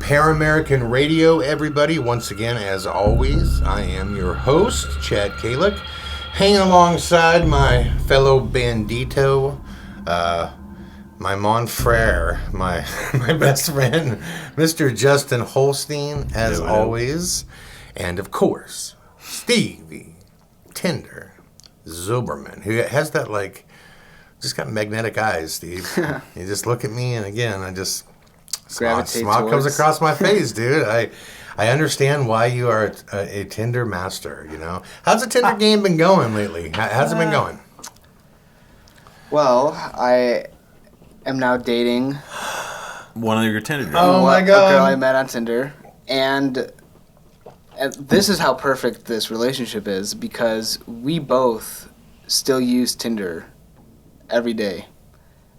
PARAMERICAN RADIO, everybody. Once again, as always, I am your host, Chad Kalick, hanging alongside my fellow bandito, my mon frere, my best friend, Mr. Justin Holstein, as always. And, of course, Stevie Tinder Zilberman, who has that, just got magnetic eyes, Steve. You just look at me, and again, I just... Smile comes across my face, dude. I understand why you are a Tinder master, you know. How's the Tinder game been going lately? How's it been going? Well, I am now dating one of your Tinder girls. Oh my God. A girl I met on Tinder. And this is how perfect this relationship is, because we both still use Tinder every day.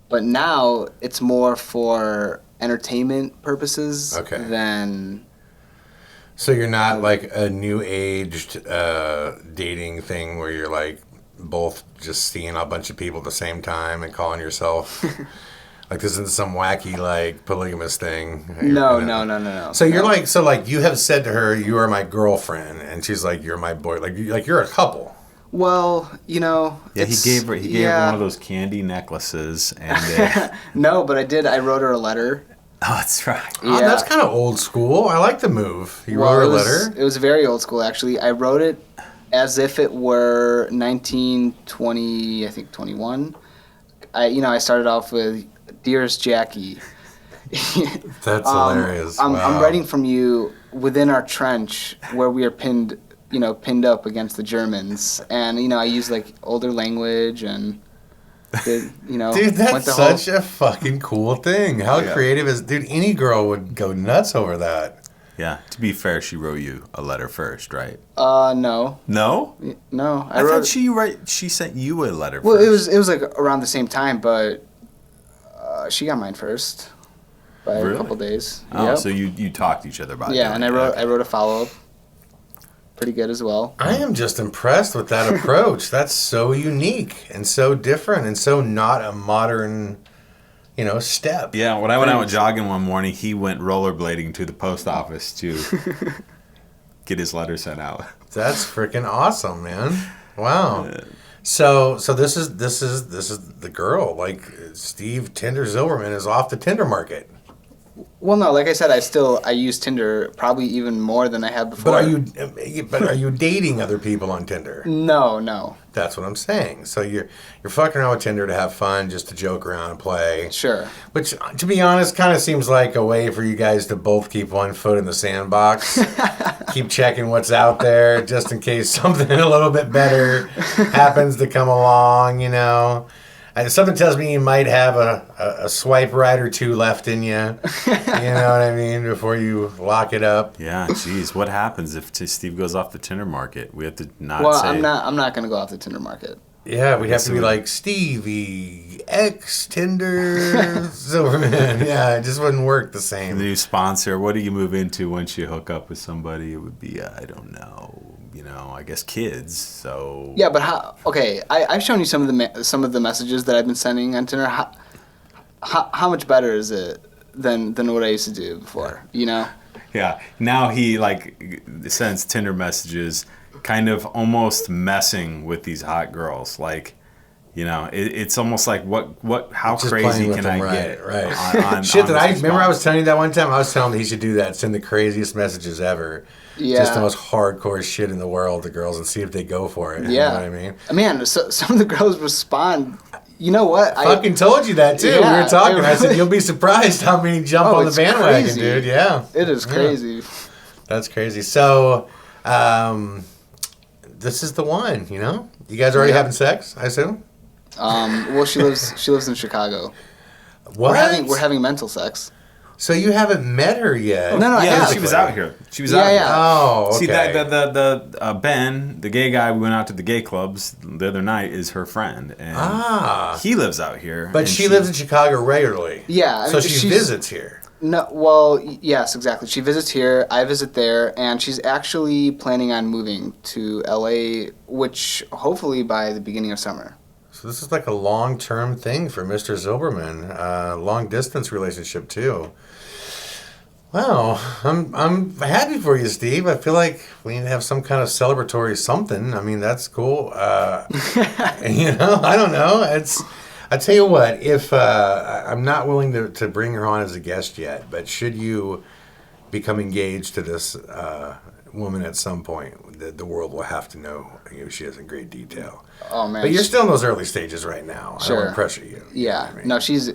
But now it's more for entertainment purposes than... So you're not like a new-aged dating thing where you're like both just seeing a bunch of people at the same time and calling yourself... Like this isn't some wacky polygamous thing. No. So you're you have said to her, "You are my girlfriend," and she's like, "You're my boy." You're a couple. Well, you know. Yeah, he gave her one of those candy necklaces, and no, but I did. I wrote her a letter. Oh, that's right. Yeah. Oh, that's kind of old school. I like the move. You wrote her a letter. It was very old school, actually. I wrote it as if it were 1920, I think 21. I started off with, "Dearest Jackie." That's hilarious. I'm writing from you within our trench where we are pinned up against the Germans, and I use older language and dude, that's such a fucking cool thing. How creative is, dude? Any girl would go nuts over that. Yeah. To be fair, she wrote you a letter first, right? No. No? No. I thought she sent you a letter. Well, first. it was around the same time, but she got mine first by a couple days. Oh, yep. so you talked to each other about it. Yeah, and I wrote a follow up. Pretty good as well. I am just impressed with that approach. That's so unique and so different and so not a modern, step. Yeah, when I went out jogging one morning, he went rollerblading to the post office to get his letter sent out. That's freaking awesome, man. Wow. So this is the girl. Steve Tinder Zilberman is off the Tinder market. Well, no, like I said, I use Tinder probably even more than I have before. But are you dating other people on Tinder? No. That's what I'm saying. So you're fucking around with Tinder to have fun, just to joke around and play. Sure. Which, to be honest, kind of seems like a way for you guys to both keep one foot in the sandbox. Keep checking what's out there, just in case something a little bit better happens to come along, And something tells me you might have a swipe right or two left in you. You know what I mean? Before you lock it up. Yeah, geez. What happens if Steve goes off the Tinder market? We have to not Well, say... I'm not going to go off the Tinder market. Yeah, we'd have to be like, Stevie, Tinder Zilberman. Yeah, it just wouldn't work the same. The new sponsor. What do you move into once you hook up with somebody? It would be, I don't know. I guess kids. So yeah, but how? Okay, I've shown you some of the messages that I've been sending on Tinder. How much better is it than what I used to do before? Yeah. Now he sends Tinder messages, kind of almost messing with these hot girls. It's almost like how just crazy can I get? Right. Shit that I remember. I was telling you that one time. I was telling him he should do that. Send the craziest messages ever. Yeah. Just the most hardcore shit in the world to girls and see if they go for it. Yeah. You know what I mean? Man, so, some of the girls respond. You know what? I fucking told you that too. Yeah, we were talking. I said, you'll be surprised how many jump on the bandwagon, crazy. Dude. Yeah. It is crazy. Yeah. That's crazy. So, this is the one, You guys already having sex, I assume? Well, she lives in Chicago. What? We're having mental sex. So you haven't met her yet? No, yeah, she was out here. She was out here. Oh, okay. See, the Ben, the gay guy we went out to the gay clubs the other night, is her friend, and he lives out here. But she lives in Chicago regularly. Yeah, so she visits here. No, well, yes, exactly. She visits here. I visit there, and she's actually planning on moving to LA, which hopefully by the beginning of summer. So this is like a long-term thing for Mr. Zilberman, long-distance relationship too. Well, I'm happy for you, Steve. I feel like we need to have some kind of celebratory something. I mean, that's cool. I don't know. I tell you what, if I'm not willing to bring her on as a guest yet, but should you become engaged to this woman at some point, the world will have to know who she is in great detail. Oh man! But you're still in those early stages right now. Sure. I don't want to pressure you. Yeah. You know what I mean? No, she's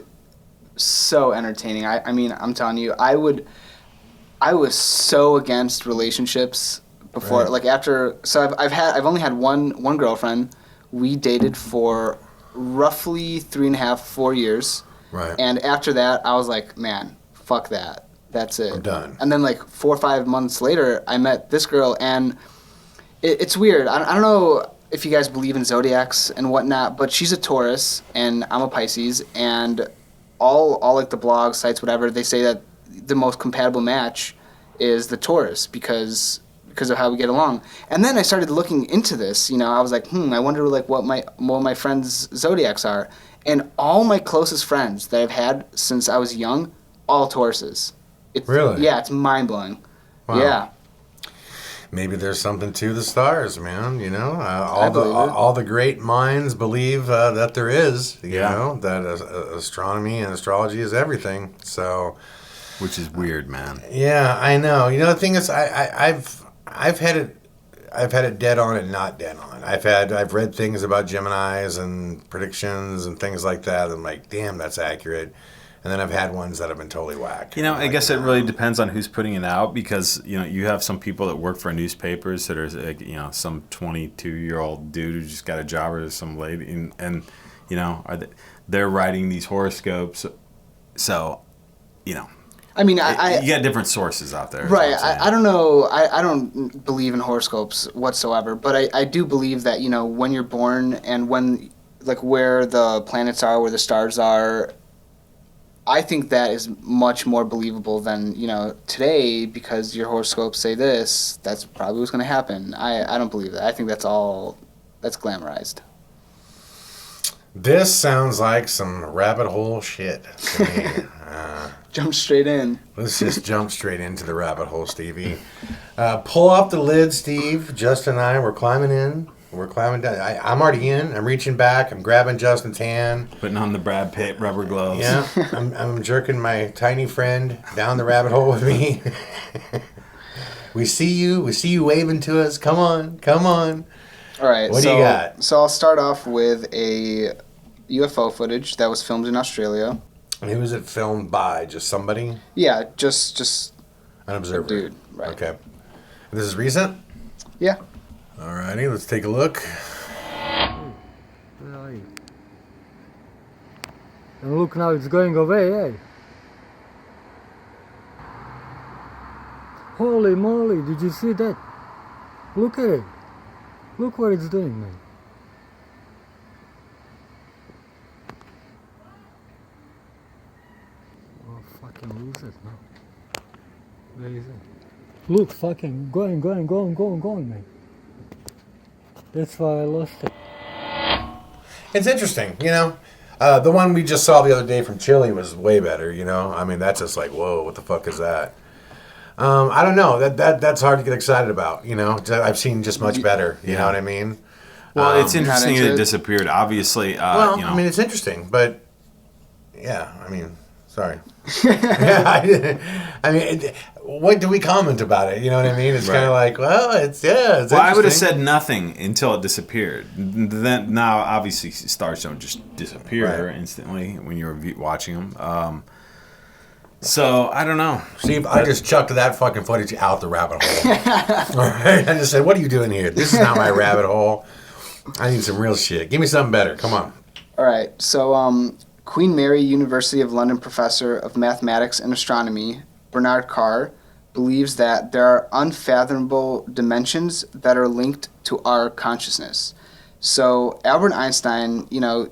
so entertaining. I mean, I'm telling you, I was so against relationships before, Right. like after. So I've only had one girlfriend. We dated for roughly 3.5, 4 years, Right. and after that, I was like, man, fuck that. That's it. I'm done. And then like 4 or 5 months later, I met this girl, and it's weird. I don't know if you guys believe in zodiacs and whatnot, but she's a Taurus and I'm a Pisces, and all like the blogs, sites, whatever, they say that the most compatible match is the Taurus because of how we get along. And then I started looking into this. I was like, I wonder like what my friends' zodiacs are, and all my closest friends that I've had since I was young, all Tauruses. Really? Yeah, it's mind blowing. Wow. Yeah. Maybe there's something to the stars, man. I believe it. All the great minds believe that there is. Yeah. That astronomy and astrology is everything. So, Which is weird, man. yeah, I know. The thing is, I've had it dead on and not dead on. I've read things about Geminis and predictions and things like that. I'm like, damn, that's accurate. And then I've had ones that have been totally whack. I guess it really depends on who's putting it out because, you have some people that work for newspapers that are, like, some 22-year-old dude who just got a job or some lady and they're writing these horoscopes. So, I mean, you got different sources out there. Right. I don't know. I don't believe in horoscopes whatsoever, but I do believe that, when you're born and when, like, where the planets are, where the stars are, I think that is much more believable than, today because your horoscopes say this, that's probably what's going to happen. I don't believe that. I think that's glamorized. This sounds like some rabbit hole shit to me. Jump straight in. Let's just jump straight into the rabbit hole, Stevie. Pull off the lid, Steve. Justin and I, we're climbing in. We're climbing down. I'm already in. I'm reaching back. I'm grabbing Justin's hand. Putting on the Brad Pitt rubber gloves. Yeah, I'm jerking my tiny friend down the rabbit hole with me. We see you waving to us. Come on. All right. What do you got? So I'll start off with a UFO footage that was filmed in Australia. And who was it filmed by? Just somebody? Yeah, just An observer. a dude. Right. Okay. This is recent? Yeah. Alrighty, let's take a look. Where are you? And look, now it's going away, eh? Holy moly, did you see that? Look at it. Look what it's doing, man. Oh, fucking lose it now. Where is it? Look, fucking going, man. That's why I lost it. It's interesting, the one we just saw the other day from Chile was way better, I mean, that's just like, whoa, what the fuck is that? I don't know. That's hard to get excited about, I've seen just much better, you know what I mean? Well, it's interesting into that it it? disappeared. Obviously, I mean, it's interesting, but yeah, I mean, sorry. Yeah, I mean, what do we comment about it? You know what I mean? It's Right. kind of like, well, it's Well, I would have interesting. said nothing until it disappeared. Then now, obviously, stars don't just disappear Right. instantly when you're watching them. So I don't know. Steve, I just chucked that fucking footage out the rabbit hole. All right, I just said, what are you doing here? This is not my rabbit hole. I need some real shit. Give me something better. Come on. All right. So, Queen Mary University of London professor of mathematics and astronomy, Bernard Carr, believes that there are unfathomable dimensions that are linked to our consciousness. So, Albert Einstein,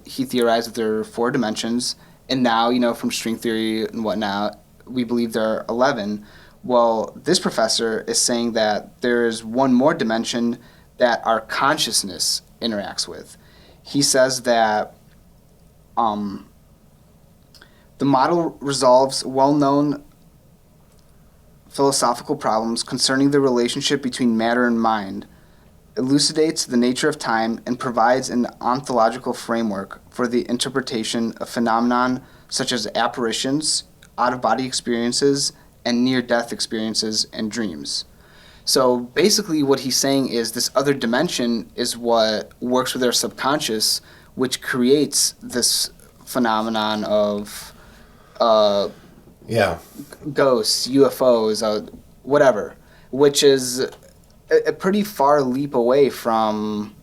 he theorized that there are 4 dimensions, and now, from string theory and whatnot, we believe there are 11. Well, this professor is saying that there is one more dimension that our consciousness interacts with. He says that the model resolves well-known philosophical problems concerning the relationship between matter and mind, elucidates the nature of time, and provides an ontological framework for the interpretation of phenomenon such as apparitions, out-of-body experiences, and near-death experiences and dreams. So basically what he's saying is this other dimension is what works with our subconscious, which creates this phenomenon of ghosts, UFOs, whatever, which is a pretty far leap away from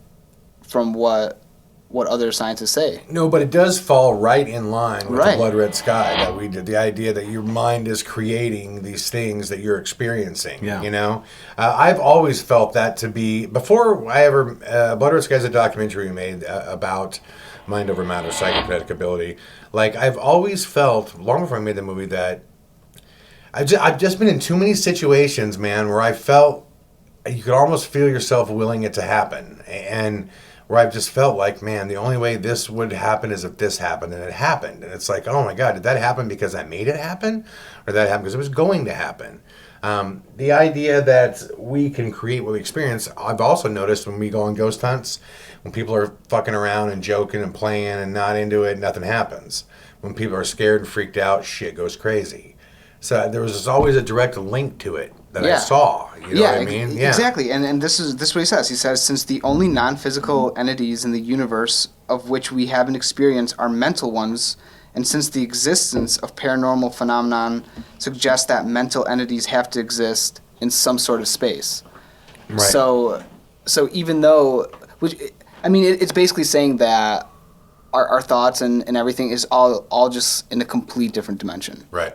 what other scientists say. No, but it does fall right in line with Right. the blood red sky that we did. The idea that your mind is creating these things that you're experiencing. Yeah. You know, I've always felt that to be before I ever Blood Red Sky is a documentary we made about mind over matter, psychokinetic ability. Like I've always felt long before I made the movie that I've just been in too many situations, man, where I felt you could almost feel yourself willing it to happen, and where I've just felt like, man, the only way this would happen is if this happened, and it happened. And it's like, oh my God, did that happen because I made it happen? Or did that happen because it was going to happen? The idea that we can create what we experience, I've also noticed when we go on ghost hunts, when people are fucking around and joking and playing and not into it, nothing happens. When people are scared and freaked out, shit goes crazy. So there was always a direct link to it that I saw. You know what I mean? Yeah, exactly. And this is what he says. He says, since the only non-physical entities in the universe of which we have an experience are mental ones, and since the existence of paranormal phenomenon suggests that mental entities have to exist in some sort of space. Right. So even though, it's basically saying that our thoughts and everything is all just in a complete different dimension. Right.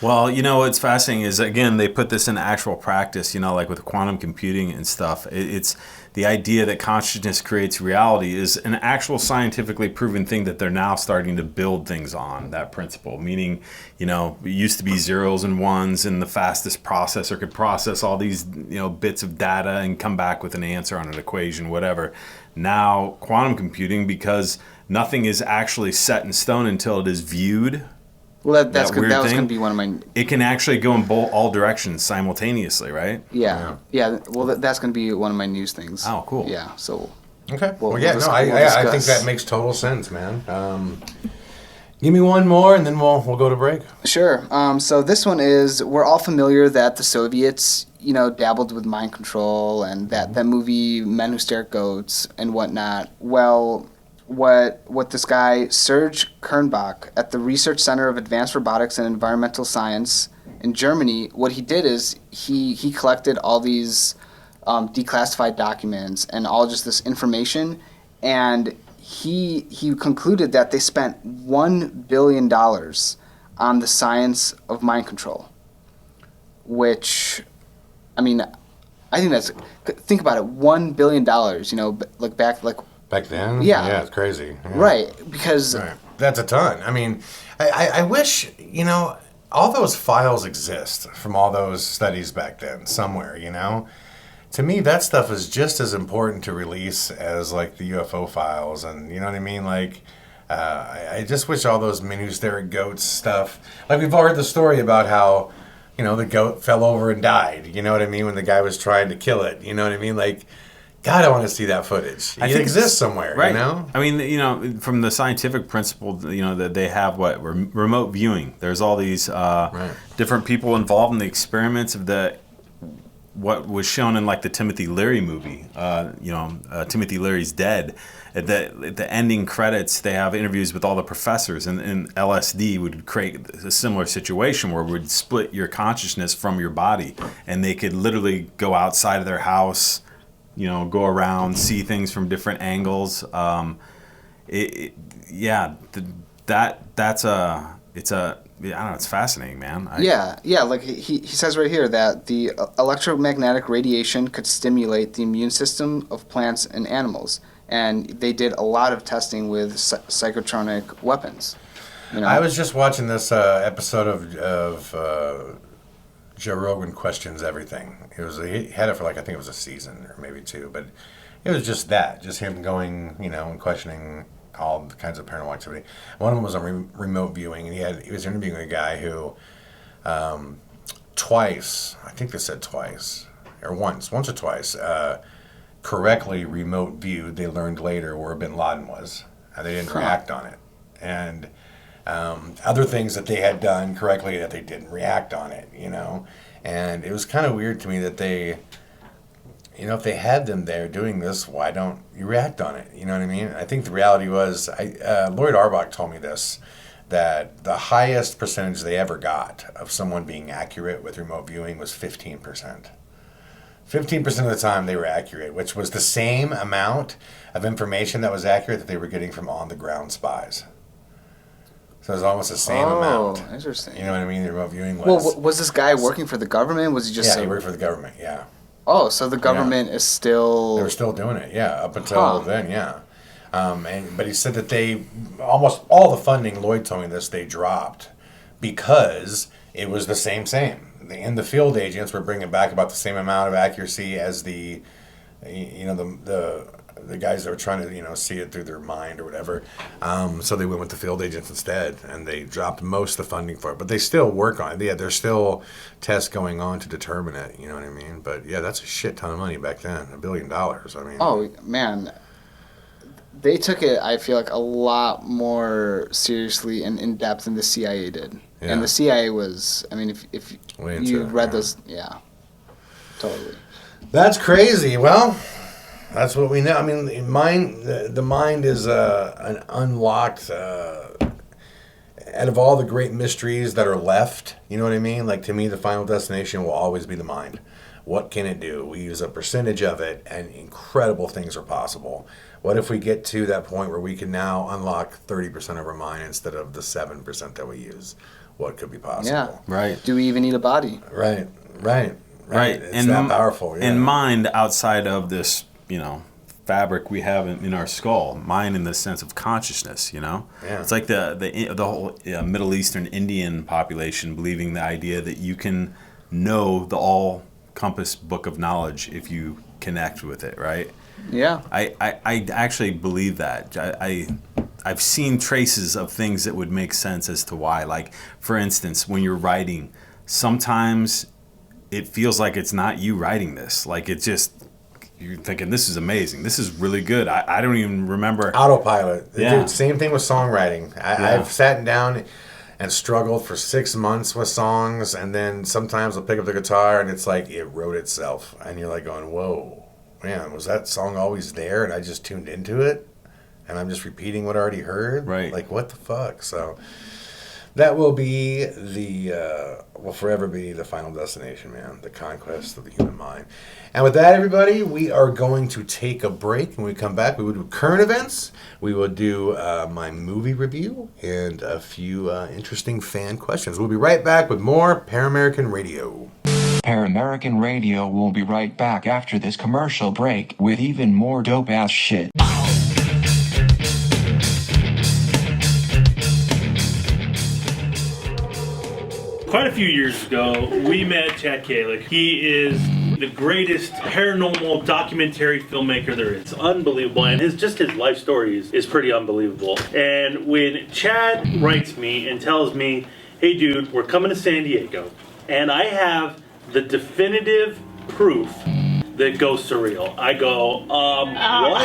Well, you know, what's fascinating is, again, they put this in actual practice, you know, like with quantum computing and stuff. It's the idea that consciousness creates reality is an actual scientifically proven thing that they're now starting to build things on, that principle. Meaning, you know, it used to be zeros and ones, and the fastest processor could process all these, you know, bits of data and come back with an answer on an equation, whatever. Now, quantum computing, because nothing is actually set in stone until it is viewed. Well, that was weird going to thing, be one of my... It can actually go in all directions simultaneously, right? Yeah. Well, that's going to be one of my news things. Oh, cool. Yeah, so... Okay. We'll I think discuss. that makes total sense, man. Give me one more, and then we'll go to break. Sure. So this one is, we're all familiar that the Soviets, you know, dabbled with mind control, and that movie Men Who Stare at Goats and whatnot. Well, what this guy, Serge Kernbach, at the Research Center of Advanced Robotics and Environmental Science in Germany, what he did is he collected all these declassified documents and all just this information, and he concluded that they spent $1 billion on the science of mind control, which, I mean, I think that's, think about it, $1 billion, you know, like Back then? Yeah. Yeah, it's crazy. Yeah. Right, because... Right. That's a ton. I mean, I wish, you know, all those files exist from all those studies back then somewhere, you know? To me, that stuff is just as important to release as, like, the UFO files, and, you know what I mean? Like, I just wish all those Men Who Stare at Goats stuff... Like, we've all heard the story about how, you know, the goat fell over and died, you know what I mean, when the guy was trying to kill it, you know what I mean? Like... God, I want to see that footage. It exists somewhere, right? You know. I mean, you know, from the scientific principle, you know, that they have remote viewing. There's all these different people involved in the experiments of what was shown in like the Timothy Leary movie. Timothy Leary's Dead. At the ending credits, they have interviews with all the professors, and LSD would create a similar situation where it would split your consciousness from your body, and they could literally go outside of their house. You know, go around, see things from different angles. It's fascinating, man. Like he says right here that the electromagnetic radiation could stimulate the immune system of plants and animals, and they did a lot of testing with psychotronic weapons. You know? I was just watching this episode of Joe Rogan Questions Everything. He had it for like, I think it was a season or maybe two, but it was just him going, you know, and questioning all kinds of paranormal activity. One of them was on remote viewing, and he was interviewing a guy who twice, I think they said twice, or once or twice, correctly remote viewed, they learned later where Bin Laden was. And they didn't react on it. And other things that they had done correctly that they didn't react on it, you know. And it was kind of weird to me that they, you know, if they had them there doing this, why don't you react on it? You know what I mean? I think the reality was, Lloyd Arbach told me this, that the highest percentage they ever got of someone being accurate with remote viewing was 15%. 15% of the time they were accurate, which was the same amount of information that was accurate that they were getting from on-the-ground spies. So it was almost the same amount. Oh, interesting. You know what I mean? The remote viewing was... Well, was this guy working for the government? Was he just... Yeah, he worked for the government, yeah. Oh, so the government is still... They were still doing it, yeah, up until then, yeah. But he said that they... Almost all the funding, Lloyd told me this, they dropped because it was the same. And the field agents were bringing back about the same amount of accuracy as the, you know, the guys that were trying to, you know, see it through their mind or whatever. So they went with the field agents instead, and they dropped most of the funding for it. But they still work on it. Yeah, there's still tests going on to determine it. You know what I mean? But yeah, that's a shit ton of money back then. $1 billion. I mean. Oh man, they took it, I feel like, a lot more seriously and in depth than the CIA did. Yeah. And the CIA was, I mean, if you read those, yeah, totally. That's crazy. Well, that's what we know. I mean, the mind is an unlocked, out of all the great mysteries that are left, you know what I mean? Like, to me, the final destination will always be the mind. What can it do? We use a percentage of it, and incredible things are possible. What if we get to that point where we can now unlock 30% of our mind instead of the 7% that we use? What could be possible? Yeah. Right. Do we even need a body? Right. It's and that powerful. Yeah. And mind outside of this, you know, fabric we have in our skull. Mind in the sense of consciousness, you know? Yeah. It's like the whole Middle Eastern Indian population believing the idea that you can know the all-compass book of knowledge if you connect with it, right? Yeah. I actually believe that. I've seen traces of things that would make sense as to why. Like, for instance, when you're writing, sometimes it feels like it's not you writing this. Like, it's just, you're thinking, this is amazing. This is really good. I don't even remember. Autopilot. Yeah. Dude, same thing with songwriting. I've sat down and struggled for 6 months with songs, and then sometimes I'll pick up the guitar and it's like it wrote itself. And you're like going, whoa, man, was that song always there and I just tuned into it? And I'm just repeating what I already heard? Right. Like, what the fuck? So that will be will forever be the final destination, man. The conquest of the human mind. And with that, everybody, we are going to take a break. When we come back, we will do current events. We will do my movie review and a few interesting fan questions. We'll be right back with more Paramerican Radio. Paramerican Radio will be right back after this commercial break with even more dope-ass shit. Quite a few years ago, we met Chad Kalick. He is the greatest paranormal documentary filmmaker there is. Unbelievable. And his life story is pretty unbelievable. And when Chad writes me and tells me, hey dude, we're coming to San Diego, and I have the definitive proof that ghosts are real, I go, what?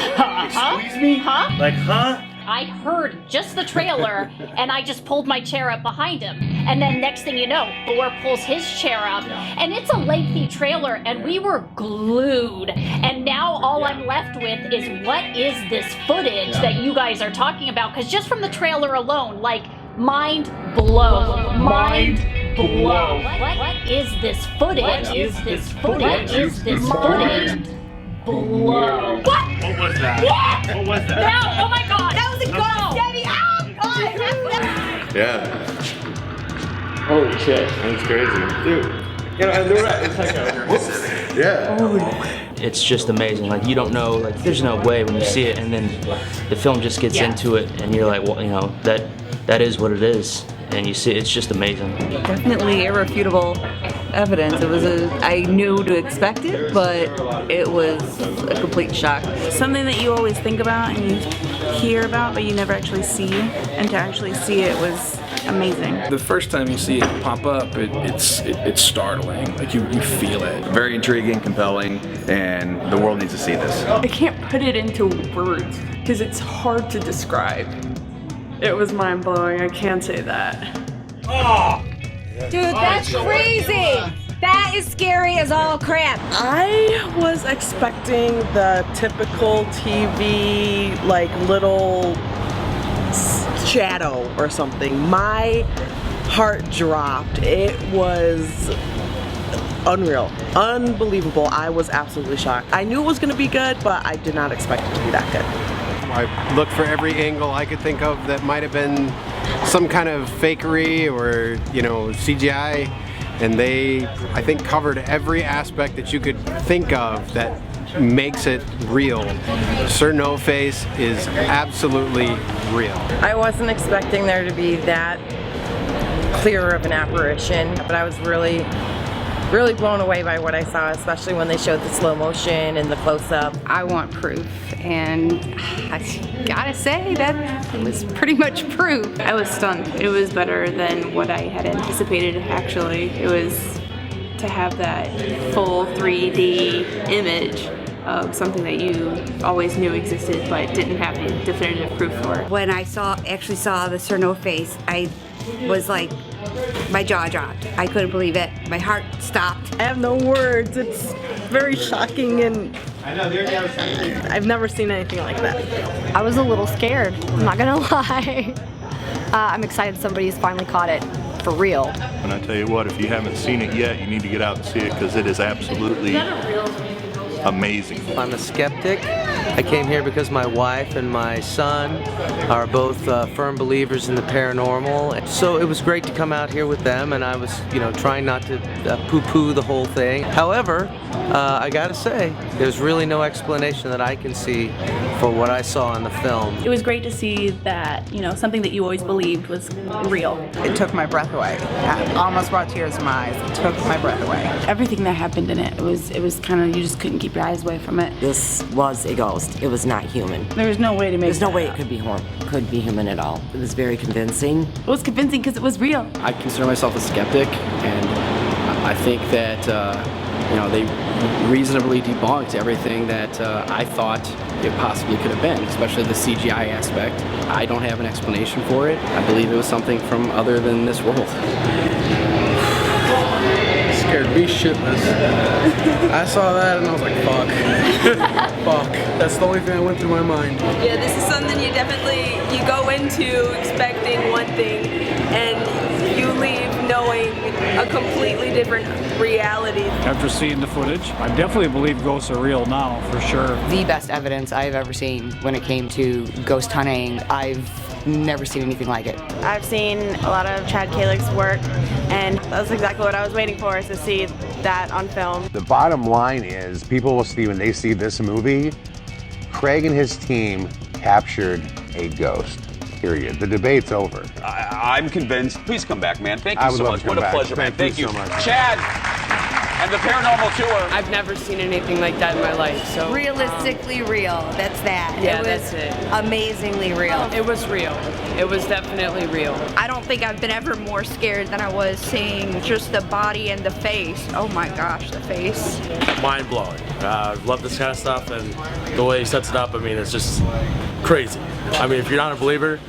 Excuse me? Huh? Like, huh? I heard just the trailer, and I just pulled my chair up behind him. And then next thing you know, Thor pulls his chair up, and it's a lengthy trailer, and we were glued. And now all I'm left with is, what is this footage that you guys are talking about? Because just from the trailer alone, like, mind blown. Mind blown. What is this footage? What is this footage? What is this footage? Blow. What? What was that? What? What was that? No! Oh my god! That was a ghost! Daddy! Oh god! Yeah, Holy shit. that's crazy. Dude. You know, and they're right. It's like a, whoops. Yeah. It's just amazing. Like, you don't know, like, there's no way when you see it, and then the film just gets into it, and you're like, well, you know, that is what it is. And you see, it's just amazing. Definitely irrefutable evidence. I knew to expect it, but it was a complete shock. Something that you always think about and you hear about, but you never actually see. And to actually see it was amazing. The first time you see it pop up, it's startling. Like you feel it. Very intriguing, compelling, and the world needs to see this. I can't put it into words because it's hard to describe. It was mind-blowing, I can say that. Oh! Dude, that's crazy! That is scary as all crap. I was expecting the typical TV, like, little shadow or something. My heart dropped. It was unreal. Unbelievable. I was absolutely shocked. I knew it was going to be good, but I did not expect it to be that good. I looked for every angle I could think of that might have been some kind of fakery or, CGI, and they, I think, covered every aspect that you could think of that makes it real. Sir No Face is absolutely real. I wasn't expecting there to be that clear of an apparition, but I was really blown away by what I saw, especially when they showed the slow motion and the close-up. I want proof, and I gotta say that it was pretty much proof. I was stunned. It was better than what I had anticipated, actually. It was to have that full 3D image of something that you always knew existed but didn't have the definitive proof for. When I actually saw the Sir No Face, I was like, my jaw dropped. I couldn't believe it. My heart stopped. I have no words. It's very shocking, and I've never seen anything like that. I was a little scared, I'm not gonna lie. I'm excited somebody's finally caught it for real. And I tell you what, if you haven't seen it yet, you need to get out and see it because it is absolutely amazing. I'm a skeptic. I came here because my wife and my son are both firm believers in the paranormal. So it was great to come out here with them, and I was, trying not to poo-poo the whole thing. However, I gotta say, there's really no explanation that I can see for what I saw in the film. It was great to see that, something that you always believed was real. It took my breath away. I almost brought tears to my eyes. It took my breath away. Everything that happened in it was kind of, you just couldn't keep your eyes away from it. This was a ghost. It was not human. There was no way to make There's no way it could be human at all. It was very convincing. It was convincing because it was real. I consider myself a skeptic, and I think that they reasonably debunked everything that I thought it possibly could have been, especially the CGI aspect. I don't have an explanation for it. I believe it was something from other than this world. Scared me shitless. I saw that and I was like, fuck. Fuck. That's the only thing that went through my mind. Yeah, this is something you go into expecting one thing and you leave knowing a completely different reality. After seeing the footage, I definitely believe ghosts are real now, for sure. The best evidence I've ever seen when it came to ghost hunting. I've never seen anything like it. I've seen a lot of Chad Kalich's work, and that's exactly what I was waiting for, is to see that on film. The bottom line is, people will see when they see this movie, Craig and his team captured a ghost. Period. The debate's over. I'm convinced. Please come back, man. Thank you so much. What a pleasure, man. Thank you so much. Chad and the Paranormal Tour. I've never seen anything like that in my life. So realistically real. That's that. Yeah, it was that's it. Amazingly real. It was real. It was definitely real. I don't think I've been ever more scared than I was seeing just the body and the face. Oh my gosh, the face. Mind blowing. I love this kind of stuff, and the way he sets it up, it's just crazy. If you're not a believer,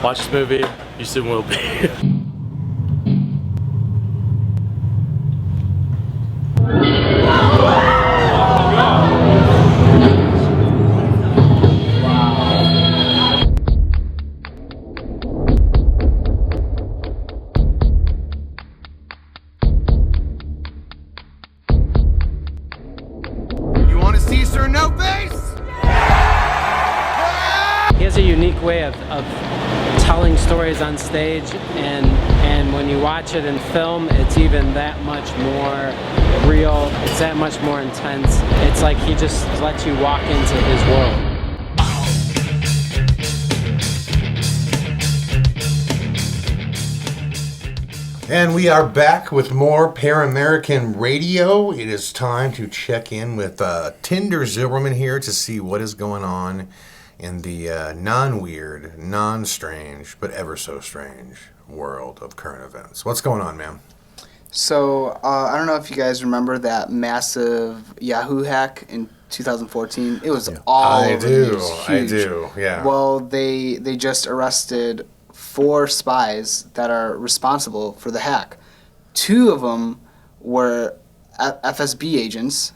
watch this movie, you soon will be. You want to see Sir No Face? He has a unique way of telling stories on stage, and when you watch it in film, it's even that much more real. It's that much more intense. It's like he just lets you walk into his world. And we are back with more Paramerican Radio. It is time to check in with Tinder Zilberman here to see what is going on in the non-weird, non-strange, but ever so strange world of current events. What's going on, man? So, I don't know if you guys remember that massive Yahoo hack in 2014. It was all over the news. I do, yeah. Well, they just arrested 4 spies that are responsible for the hack. 2 of them were FSB agents,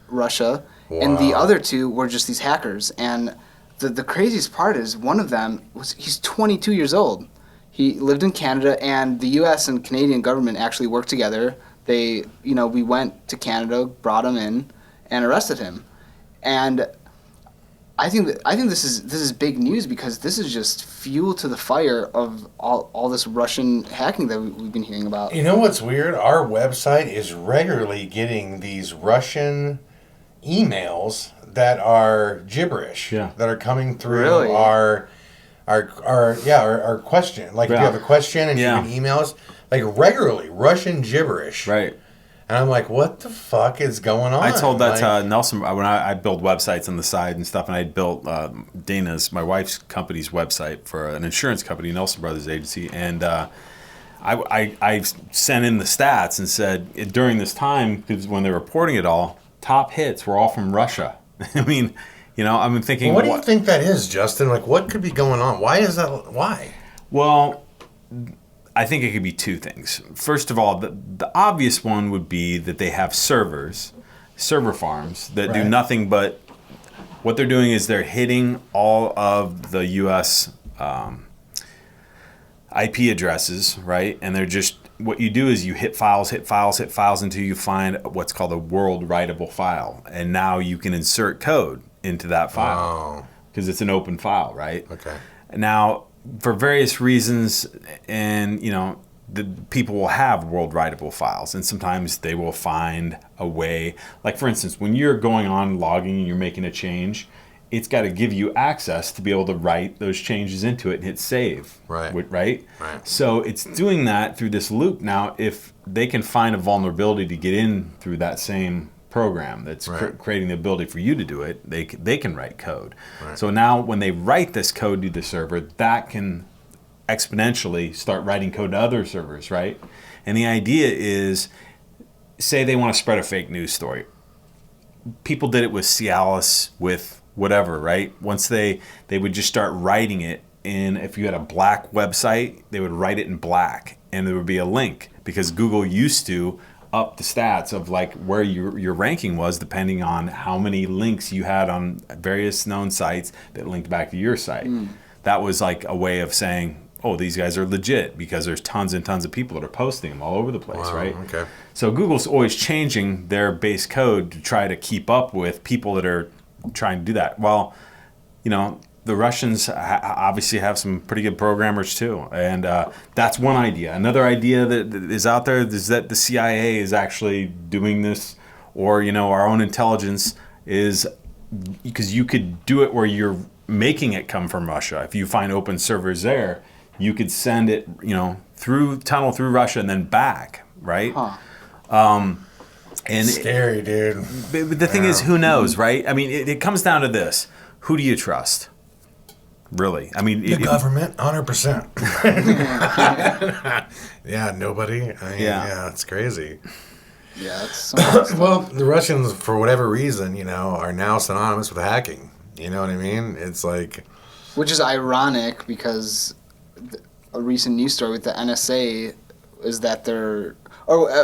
Russia, and the other 2 were just these hackers. And the craziest part is one of them he's 22 years old. He lived in Canada, and the U.S. and Canadian government actually worked together. We went to Canada, brought him in, and arrested him. And I think this is big news because this is just fuel to the fire of all this Russian hacking that we've been hearing about. You know what's weird? Our website is regularly getting these Russian emails that are gibberish that are coming through our question. Like if you have a question and you can email us, like regularly Russian gibberish. Right. And I'm like, what the fuck is going on? I told that to Nelson when I build websites on the side and stuff, and I built Dana's, my wife's company's website for an insurance company, Nelson Brothers Agency, and I sent in the stats and said during this time, because when they're reporting it all, top hits were all from Russia. I mean, I'm thinking... What do you think that is, Justin? Like, what could be going on? Why is that? Why? Well, I think it could be 2 things. First of all, the obvious one would be that they have server farms that do nothing but... What they're doing is they're hitting all of the U.S. IP addresses, right? And they're just... What you do is you hit files until you find what's called a world writable file. And now you can insert code into that file because it's an open file, right? Okay. Now, for various reasons, and the people will have world writable files, and sometimes they will find a way. Like for instance, when you're going on logging and you're making a change, it's got to give you access to be able to write those changes into it and hit save. Right. Right? So it's doing that through this loop. Now, if they can find a vulnerability to get in through that same program that's creating the ability for you to do it, they can write code. Right. So now when they write this code to the server, that can exponentially start writing code to other servers, right? And the idea is, say they want to spread a fake news story. People did it with Cialis, with whatever, right? Once they would just start writing it in, if you had a black website, they would write it in black, and there would be a link, because Google used to up the stats of like where your ranking was depending on how many links you had on various known sites that linked back to your site. That was like a way of saying, oh, these guys are legit, because there's tons and tons of people that are posting them all over the place, right? Okay. So Google's always changing their base code to try to keep up with people that are trying to do that. Well, the Russians obviously have some pretty good programmers too, and that's one idea. Another idea that is out there is that the CIA is actually doing this, or our own intelligence is, because you could do it where you're making it come from Russia. If you find open servers there, you could send it, tunnel through Russia and then back, right? And scary, dude. But the thing is, who knows, right? I mean, it comes down to this: who do you trust? Really? I mean, the government, 100%. Yeah, nobody. Yeah, it's crazy. Yeah, it's well, the Russians, for whatever reason, are now synonymous with hacking. You know what I mean? It's like, which is ironic because a recent news story with the NSA is that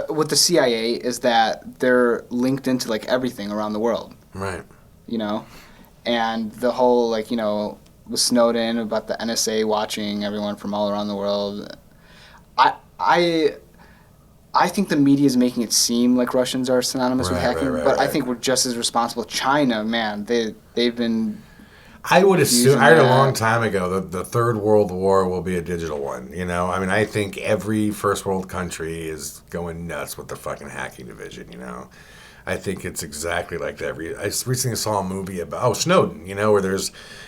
with the CIA is that they're linked into like everything around the world. Right. And the whole with Snowden about the NSA watching everyone from all around the world. I think the media is making it seem like Russians are synonymous with hacking, but I think we're just as responsible. China, man, they've been. I would assume, I heard a long time ago that the Third World War will be a digital one. I mean, I think every first world country is going nuts with the fucking hacking division. I think it's exactly like that. I recently saw a movie about Snowden. Where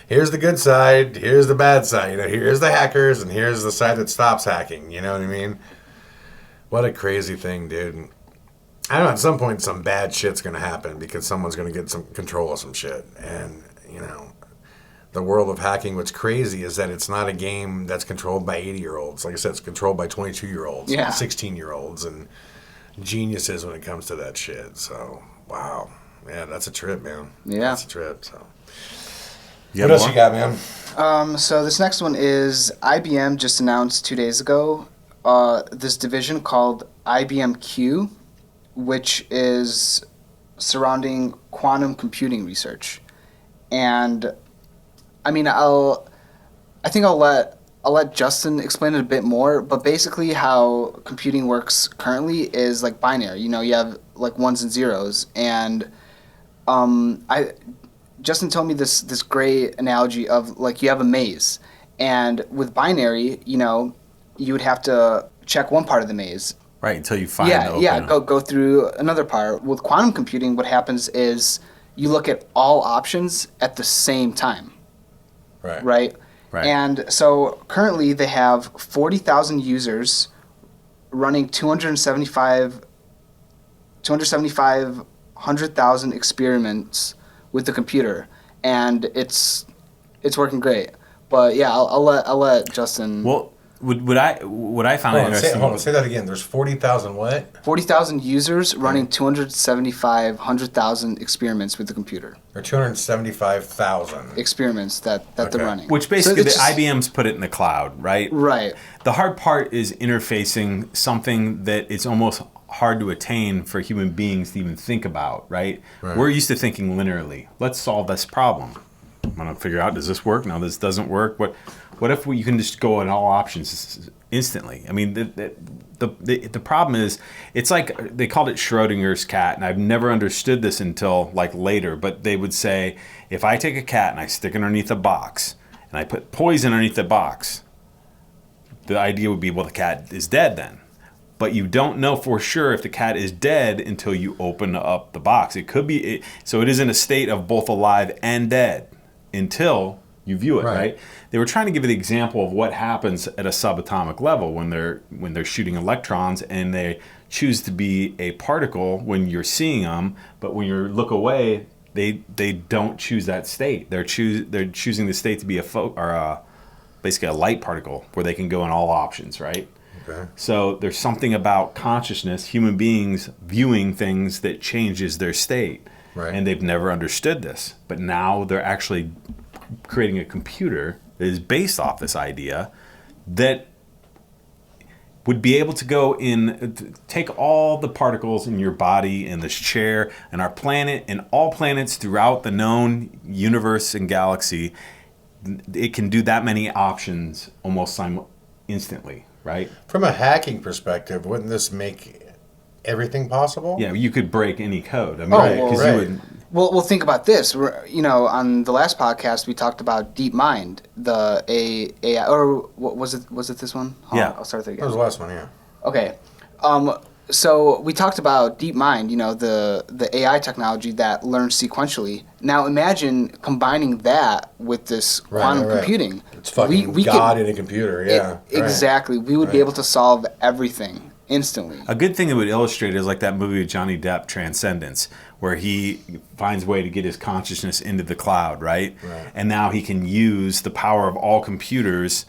here's the good side, here's the bad side. Here's the hackers, and here's the side that stops hacking. You know what I mean? What a crazy thing, dude. I don't know. At some point, some bad shit's gonna happen because someone's gonna get some control of some shit, and the world of hacking, what's crazy is that it's not a game that's controlled by 80-year-olds. Like I said, it's controlled by 22-year-olds, 16-year-olds, and geniuses when it comes to that shit. So, wow. Yeah, that's a trip, man. Yeah. That's a trip, so. What else you got, man? So this next one is IBM just announced 2 days ago this division called IBM-Q, which is surrounding quantum computing research. And I mean, I think I'll let Justin explain it a bit more, but basically how computing works currently is like binary. You know, you have like ones and zeros, and Justin told me this great analogy of like you have a maze, and with binary, you know, you would have to check one part of the maze. Right, until you find the open. Go through another part. With quantum computing, what happens is you look at all options at the same time. Right. And so currently they have 40,000 users running 275,000 experiments with the computer, and it's working great. But yeah, I'll let Justin. Well, what I found interesting. Hold on, say that again. There's 40,000 what? 40,000 users running 275,000 experiments with the computer. Or 275,000 experiments that they're running. Which basically the IBM's put it in the cloud, right? Right. The hard part is interfacing something that it's almost hard to attain for human beings to even think about, right? We're used to thinking linearly. Let's solve this problem. I'm going to figure out, does this work? No, this doesn't work. What if you can just go in all options instantly? I mean, the problem is, it's like they called it Schrodinger's cat, and I've never understood this until like later, but they would say, if I take a cat and I stick it underneath a box, and I put poison underneath the box, the idea would be, well, the cat is dead then. But you don't know for sure if the cat is dead until you open up the box. It could be, so it is in a state of both alive and dead until you view it, right? They were trying to give you the example of what happens at a subatomic level when they're shooting electrons and they choose to be a particle when you're seeing them, but when you look away, they don't choose that state. They're choosing the state to be basically a light particle where they can go in all options, right? Okay. So there's something about consciousness, human beings viewing things that changes their state. Right. And they've never understood this. But now they're actually creating a computer that is based off this idea that would be able to go in, take all the particles in your body and this chair and our planet and all planets throughout the known universe and galaxy. It can do that many options almost instantly, right? From a hacking perspective, wouldn't this make everything possible? Yeah, you could break any code. I mean, Well, think about this. You know, on the last podcast, we talked about DeepMind, the AI, or what was it? Was it this one? I'll start there again. That was the last one, yeah. Okay. So we talked about DeepMind, you know, the AI technology that learns sequentially. Now imagine combining that with this quantum computing. It's fucking God in a computer, yeah. Exactly. We would be able to solve everything instantly. A good thing that would illustrate is like that movie with Johnny Depp, Transcendence, where he finds a way to get his consciousness into the cloud, right? And now he can use the power of all computers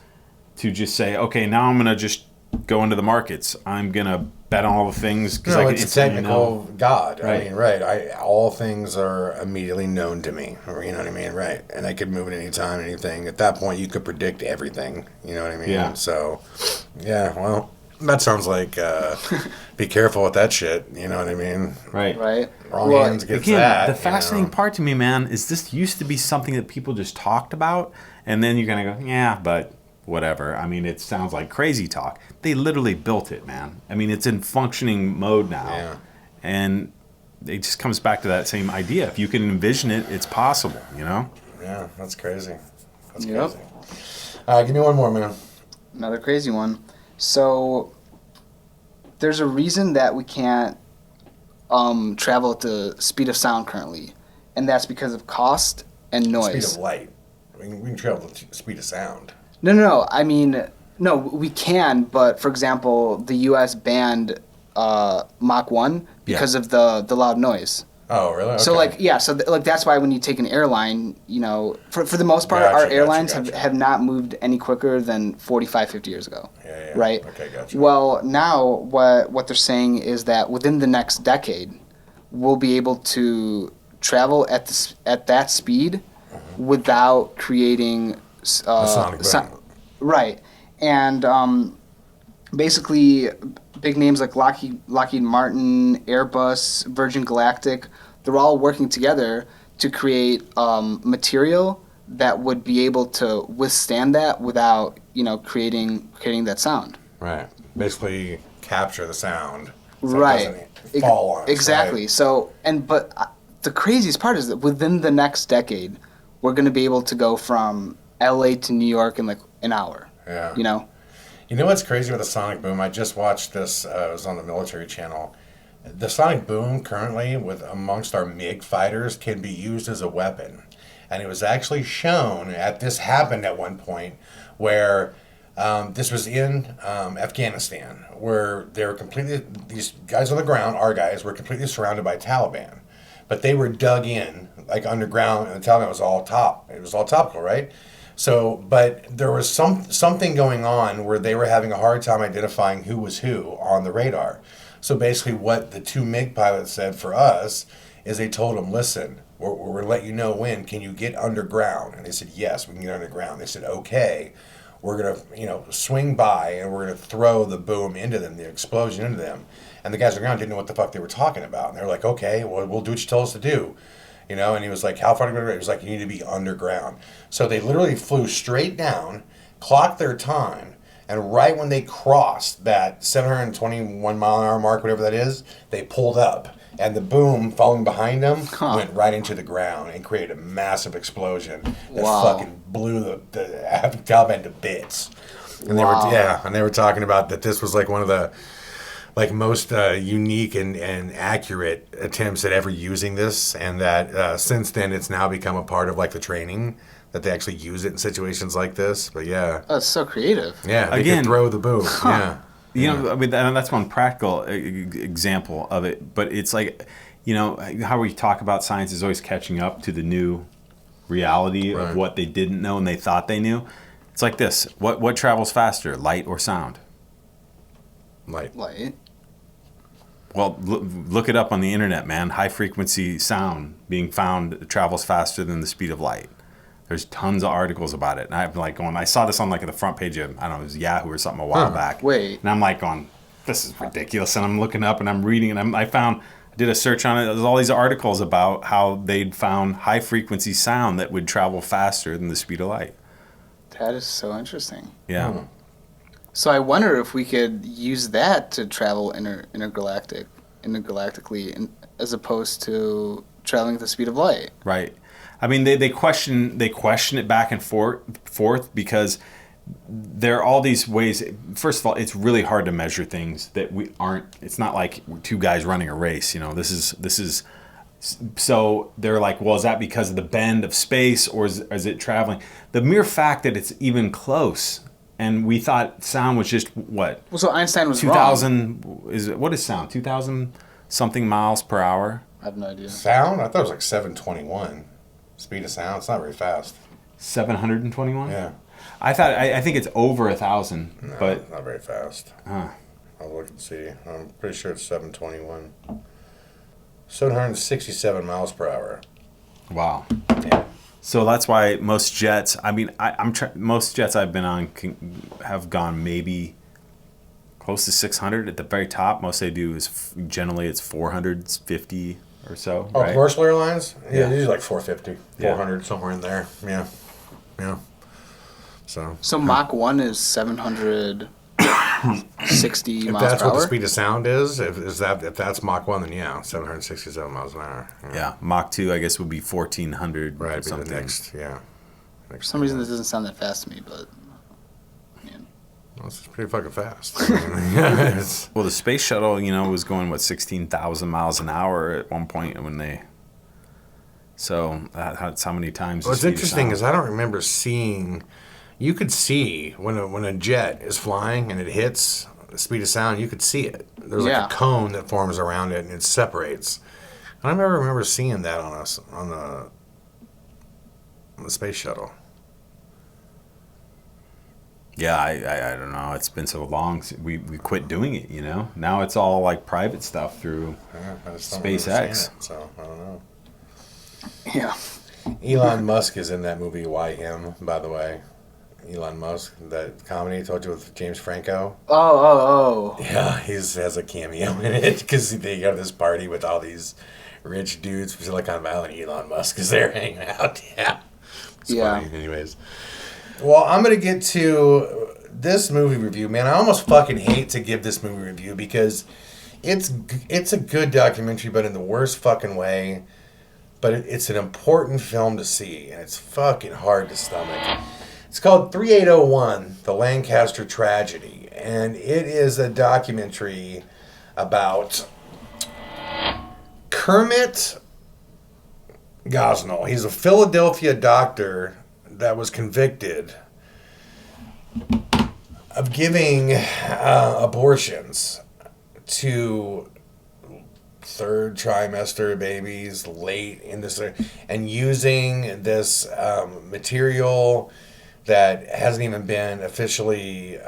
to just say, okay, now I'm going to just go into the markets. I'm going to bet on all the things. It's a technical God. Right. I mean, all things are immediately known to me. You know what I mean? Right. And I could move at any time, anything. At that point, you could predict everything. You know what I mean? Yeah. So, yeah, well, that sounds like be careful with that shit. You know what I mean? Right. Wrong hands gets that. The fascinating part to me, man, is this used to be something that people just talked about, and then you're going to go, yeah, but whatever. I mean, it sounds like crazy talk. They literally built it, man. I mean, it's in functioning mode now. Yeah. And it just comes back to that same idea. If you can envision it, it's possible, you know? Yeah, that's crazy. That's crazy. Give me one more, man. Another crazy one. So there's a reason that we can't travel at the speed of sound currently, and that's because of cost and noise. Speed of light. I mean, we can travel at the speed of sound. No. I mean, no, we can, but for example, the U.S. banned Mach 1 because of the loud noise. Oh, really? Okay. So like that's why when you take an airline, for the most part, our airlines have not moved any quicker than 45, 50 years ago. Yeah. Right? Okay, gotcha. Well, now what they're saying is that within the next decade, we'll be able to travel at that speed without creating sonic boom. Right. And basically big names like Lockheed Martin, Airbus, Virgin Galactic, they're all working together to create material that would be able to withstand that without, creating that sound. Right. Basically capture the sound. So Right. It doesn't fall on us, exactly. right? So, but the craziest part is that within the next decade, we're going to be able to go from LA to New York in like an hour. Yeah. You know what's crazy with the sonic boom? I just watched this. It was on the military channel. The sonic boom currently, amongst our MiG fighters, can be used as a weapon, and it was actually shown this happened at one point where this was in Afghanistan, where these guys on the ground, our guys, were completely surrounded by Taliban, but they were dug in like underground, and the Taliban was all top. It was all topical, right? So, but there was something going on where they were having a hard time identifying who was who on the radar. So basically what the two MiG pilots said for us is they told them, listen, we're going to let you know when. Can you get underground? And they said, yes, we can get underground. They said, okay, we're going to swing by and we're going to throw the boom into them, the explosion into them. And the guys on the ground didn't know what the fuck they were talking about. And they were like, okay, well, we'll do what you tell us to do. And he was like, how far are you going to go? He was like, you need to be underground. So they literally flew straight down, clocked their time, and right when they crossed that 721 mile an hour mark, whatever that is, they pulled up. And the boom following behind them went right into the ground and created a massive explosion that fucking blew the Taliban to bits. And they were talking about that this was like one of the most unique and accurate attempts at ever using this, and that since then it's now become a part of like the training that they actually use it in situations like this. But yeah, that's so creative. Yeah, they can throw the boom. Yeah, I mean that's one practical example of it. But it's like, how we talk about science is always catching up to the new reality of what they didn't know and they thought they knew. It's like this: what travels faster, light or sound? Light. Well, look it up on the internet, man. High frequency sound being found travels faster than the speed of light. There's tons of articles about it. And I'm like going, I saw this on like the front page of, I don't know, it was Yahoo or something a while back. Wait. And I'm like going, this is ridiculous. And I'm looking up and I'm reading and I did a search on it. There's all these articles about how they'd found high frequency sound that would travel faster than the speed of light. That is so interesting. Yeah. So I wonder if we could use that to travel intergalactically, as opposed to traveling at the speed of light. Right. I mean, they question it back and forth because there are all these ways. First of all, it's really hard to measure things that we aren't. It's not like two guys running a race. This is. So they're like, well, is that because of the bend of space, or is it traveling? The mere fact that it's even close. And we thought sound was just what? Well, so Einstein was 2,000, wrong. What is sound? 2,000 something miles per hour? I have no idea. Sound? I thought it was like 721. Speed of sound. It's not very fast. 721? Yeah. I think it's over 1,000. No, but not very fast. Huh. I'll look and see. I'm pretty sure it's 721. 767 miles per hour. Wow. Yeah. So that's why most jets. I mean, most jets I've been on have gone maybe close to 600 at the very top. Most they do is generally it's 450 or so. Oh, right? Commercial airlines? Yeah, Yeah. usually like 450, 400, somewhere in there. Yeah. So Mach 1 is 760 if miles that's per what hour? the speed of sound is, if that's Mach 1, then 767 miles an hour. Yeah, Mach 2, I guess, would be 1,400 right, something. The next, For some reason, this doesn't sound that fast to me, but... Well, it's pretty fucking fast. Well, the space shuttle, was going, 16,000 miles an hour at one point when they... So that's how many times... What's interesting is I don't remember seeing... You could see when a jet is flying and it hits the speed of sound, you could see it. There's like a cone that forms around it and it separates. I don't ever remember seeing that on the space shuttle. Yeah, I don't know. It's been so long. We quit doing it, you know? Now it's all like private stuff through SpaceX. So, I don't know. Yeah. Elon Musk is in that movie, Why Him, by the way. Elon Musk, that comedy I told you with James Franco. Oh. Yeah, he has a cameo in it because they go to this party with all these rich dudes from Silicon Valley, and Elon Musk is there hanging out. Yeah. It's funny. Anyways. Well, I'm going to get to this movie review, man. I almost fucking hate to give this movie review because it's a good documentary, but in the worst fucking way. But it's an important film to see, and it's fucking hard to stomach. It's called 3801, The Lancaster Tragedy, and it is a documentary about Kermit Gosnell. He's a Philadelphia doctor that was convicted of giving abortions to third trimester babies late in this, and using this material that hasn't even been officially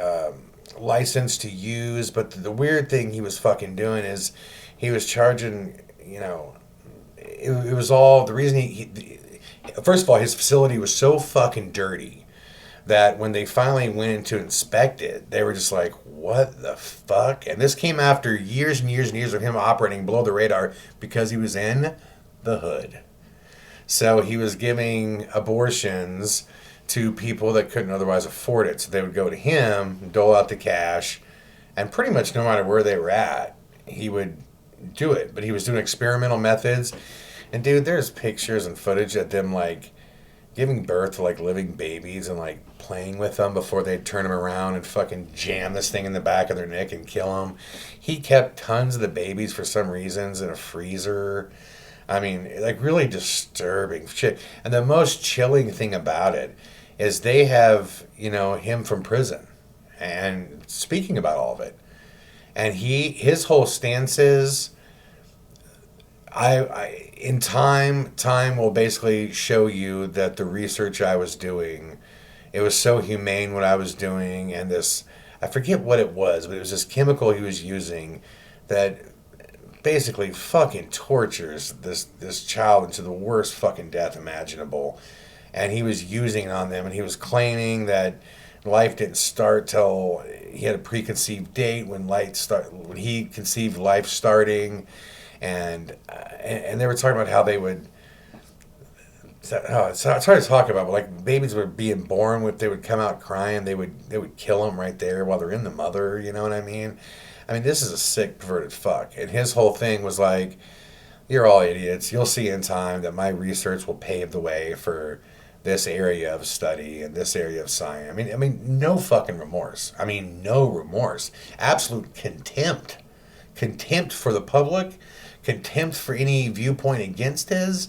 licensed to use. But the weird thing he was fucking doing is he was charging, you know, it was all the reason he first of all, his facility was so fucking dirty that when they finally went in to inspect it, they were just like, what the fuck? And this came after years and years and years of him operating below the radar because he was in the hood. So he was giving abortions to people that couldn't otherwise afford it. So they would go to him, dole out the cash, and pretty much no matter where they were at, he would do it. But he was doing experimental methods. And dude, there's pictures and footage of them like giving birth to like living babies and like playing with them before they'd turn them around and fucking jam this thing in the back of their neck and kill them. He kept tons of the babies for some reasons in a freezer. I mean, like really disturbing shit. And the most chilling thing about it is they have, you know, him from prison and speaking about all of it. And his whole stance is, in time will basically show you that the research I was doing, it was so humane what I was doing, and this, I forget what it was, but it was this chemical he was using that basically fucking tortures this child into the worst fucking death imaginable. And he was using it on them, and he was claiming that life didn't start till he had a preconceived date when he conceived life starting. And they were talking about how they would. It's hard to talk about, but like babies were being born, if they would come out crying, they would kill them right there while they're in the mother. You know what I mean? I mean, this is a sick, perverted fuck. And his whole thing was like, "You're all idiots. You'll see in time that my research will pave the way for this area of study and this area of science." I mean, no fucking remorse. I mean, no remorse. Absolute contempt for the public. Contempt for any viewpoint against his.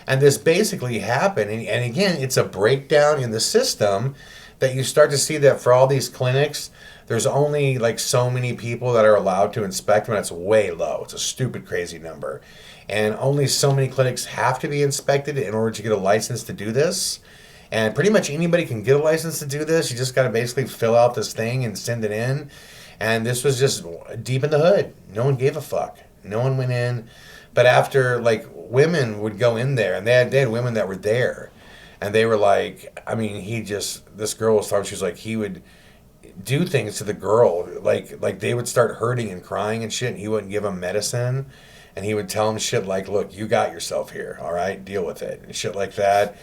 And this basically happened. And again, it's a breakdown in the system that you start to see that for all these clinics, there's only like so many people that are allowed to inspect them. And it's way low. It's a stupid, crazy number. And only so many clinics have to be inspected in order to get a license to do this. And pretty much anybody can get a license to do this. You just got to basically fill out this thing and send it in. And this was just deep in the hood. No one gave a fuck. No one went in. But after, like, women would go in there, and they had women that were there. And they were like, I mean, this girl was talking, she was like, he would do things to the girl. Like they would start hurting and crying and shit, and he wouldn't give them medicine. And he would tell them shit like, look, you got yourself here, all right? Deal with it. And shit like that.